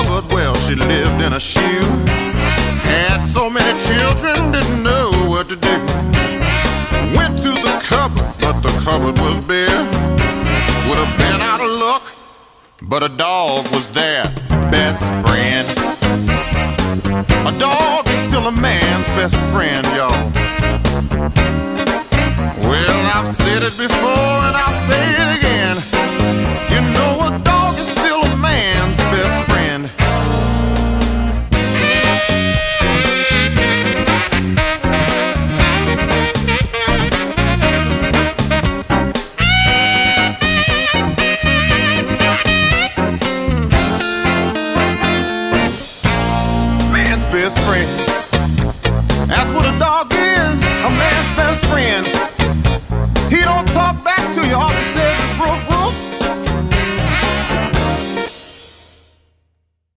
cupboard, well, she lived in a shoe. Had so many children, didn't know what to do. Went to the cupboard, but the cupboard was bare. Would have been out of luck, but a dog was there. Best friend. A dog is still a man's best friend, y'all. Well, I've said it before and I'll say it again. You know a dog is still a man's best friend. Man's best friend.